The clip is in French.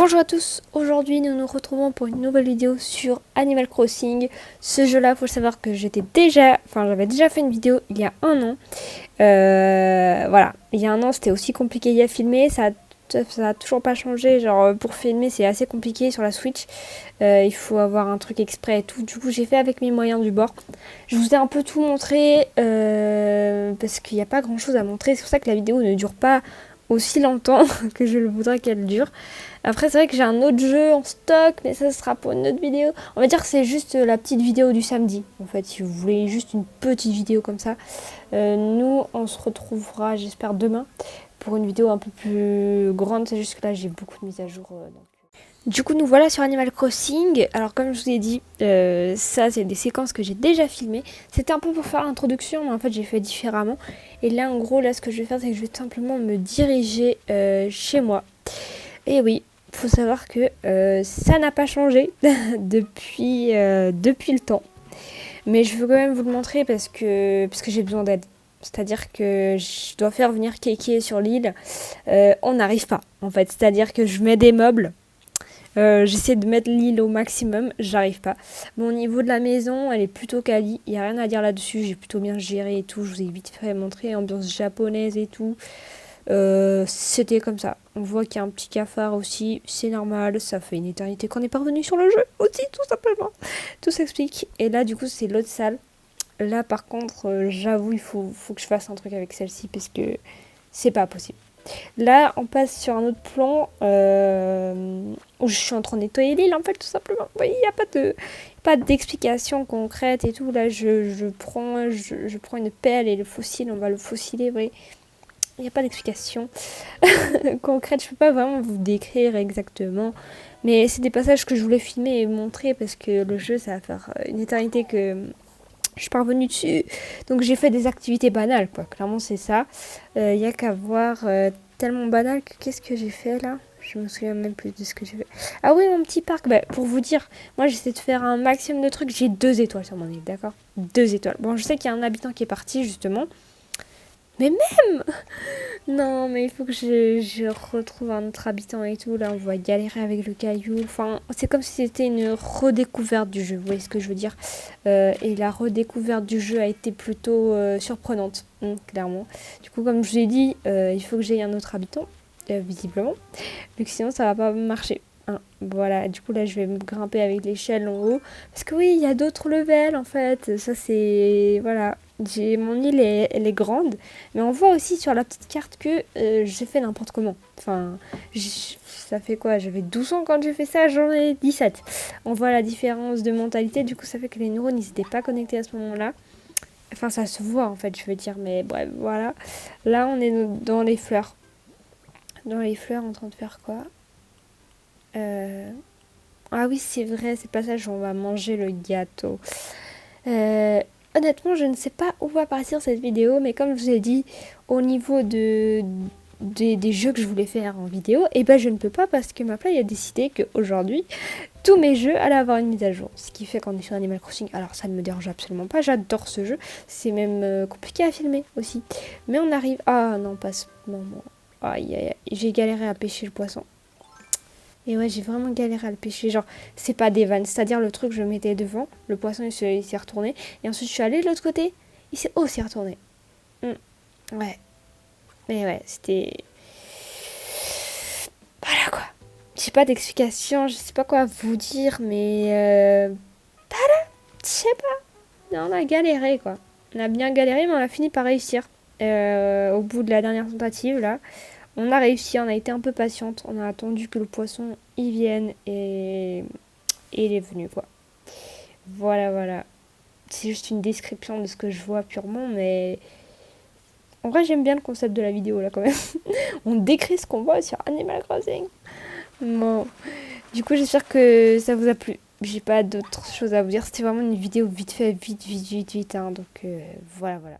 Bonjour à tous, aujourd'hui nous nous retrouvons pour une nouvelle vidéo sur Animal Crossing. Ce jeu là, faut savoir que j'avais déjà fait une vidéo il y a un an. Voilà, il y a un an c'était aussi compliqué à filmer, ça a toujours pas changé, genre pour filmer c'est assez compliqué sur la Switch. Il faut avoir un truc exprès et tout, du coup j'ai fait avec mes moyens du bord. Je vous ai un peu tout montré parce qu'il n'y a pas grand chose à montrer, c'est pour ça que la vidéo ne dure pas aussi longtemps que je le voudrais qu'elle dure. Après c'est vrai que j'ai un autre jeu en stock, mais ça sera pour une autre vidéo. On va dire que c'est juste la petite vidéo du samedi. En fait, si vous voulez juste une petite vidéo comme ça. Nous, on se retrouvera, j'espère, demain pour une vidéo un peu plus grande. C'est juste que là, j'ai beaucoup de mises à jour. Du coup, nous voilà sur Animal Crossing. Alors, comme je vous ai dit, ça, c'est des séquences que j'ai déjà filmées. C'était un peu pour faire l'introduction, mais en fait, j'ai fait différemment. Et là, en gros, là, ce que je vais faire, c'est que je vais tout simplement me diriger chez moi. Et oui, faut savoir que ça n'a pas changé depuis le temps. Mais je veux quand même vous le montrer parce que j'ai besoin d'aide. C'est-à-dire que je dois faire venir Kéké sur l'île. On n'arrive pas, en fait. C'est-à-dire que je mets des meubles. J'essaie de mettre l'île au maximum, j'arrive pas. Bon, au niveau de la maison, elle est plutôt quali, il n'y a rien à dire là-dessus, j'ai plutôt bien géré et tout, je vous ai vite fait montrer, ambiance japonaise et tout. C'était comme ça. On voit qu'il y a un petit cafard aussi, c'est normal, ça fait une éternité qu'on est pas revenu sur le jeu aussi, tout simplement. Tout s'explique. Et là, du coup, c'est l'autre salle. Là, par contre, j'avoue, il faut que je fasse un truc avec celle-ci parce que c'est pas possible. Là, on passe sur un autre plan où je suis en train de nettoyer l'île, en fait, tout simplement. Vous voyez, il n'y a pas d'explication concrète et tout. Là, je prends une pelle et le fossile, on va le fossiler, vous voyez. Il n'y a pas d'explication concrète. Je ne peux pas vraiment vous décrire exactement. Mais c'est des passages que je voulais filmer et montrer parce que le jeu, ça va faire une éternité que je suis pas revenue dessus. Donc j'ai fait des activités banales, quoi. Clairement, c'est ça. Y a qu'à voir tellement banal que qu'est-ce que j'ai fait là? Je me souviens même plus de ce que j'ai fait. Ah oui, mon petit parc. Bah, pour vous dire, moi j'essaie de faire un maximum de trucs. J'ai 2 étoiles sur mon île, d'accord? 2 étoiles. Bon, je sais qu'il y a un habitant qui est parti justement. Mais même non, mais il faut que je retrouve un autre habitant et tout. Là, on va galérer avec le caillou. Enfin, c'est comme si c'était une redécouverte du jeu. Vous voyez ce que je veux dire? Et la redécouverte du jeu a été plutôt surprenante, clairement. Du coup, comme je vous ai dit, il faut que j'aie un autre habitant, visiblement. Vu que sinon, ça va pas marcher. Hein. Voilà, du coup, là, je vais me grimper avec l'échelle en haut. Parce que oui, il y a d'autres levels, en fait. Ça, c'est... Voilà. Mon île, elle est grande, mais on voit aussi sur la petite carte que j'ai fait n'importe comment. Enfin, ça fait quoi? J'avais 12 ans quand j'ai fait ça, j'en ai 17. On voit la différence de mentalité, du coup ça fait que les neurones n'étaient pas connectés à ce moment-là. Enfin, ça se voit en fait, je veux dire, mais bref, voilà. Là, on est dans les fleurs. Dans les fleurs, en train de faire quoi? Ah oui, c'est vrai, c'est pas ça, on va manger le gâteau. Honnêtement, je ne sais pas où va partir cette vidéo, mais comme je vous ai dit, au niveau des jeux que je voulais faire en vidéo, et ben je ne peux pas parce que ma play a décidé qu'aujourd'hui, tous mes jeux allaient avoir une mise à jour. Ce qui fait qu'on est sur Animal Crossing. Alors ça ne me dérange absolument pas, j'adore ce jeu. C'est même compliqué à filmer aussi. Mais on arrive... Ah non, pas ce moment. Aïe, aïe, aïe. J'ai galéré à pêcher le poisson. Et ouais, j'ai vraiment galéré à le pêcher. Genre, c'est pas des vannes. C'est-à-dire, le truc, je le mettais devant. Le poisson, il s'est retourné. Et ensuite, je suis allée de l'autre côté. Il s'est aussi retourné. Ouais. Mais ouais, c'était... Voilà, quoi. J'ai pas d'explication. Je sais pas quoi vous dire, mais... Voilà. Je sais pas. On a galéré, quoi. On a bien galéré, mais on a fini par réussir. Au bout de la dernière tentative, là. On a réussi, on a été un peu patiente, on a attendu que le poisson y vienne et il est venu quoi. Voilà, voilà. C'est juste une description de ce que je vois purement, mais en vrai j'aime bien le concept de la vidéo là quand même. On décrit ce qu'on voit sur Animal Crossing. Bon, du coup j'espère que ça vous a plu. J'ai pas d'autres choses à vous dire, c'était vraiment une vidéo vite fait, vite, hein, donc voilà, voilà.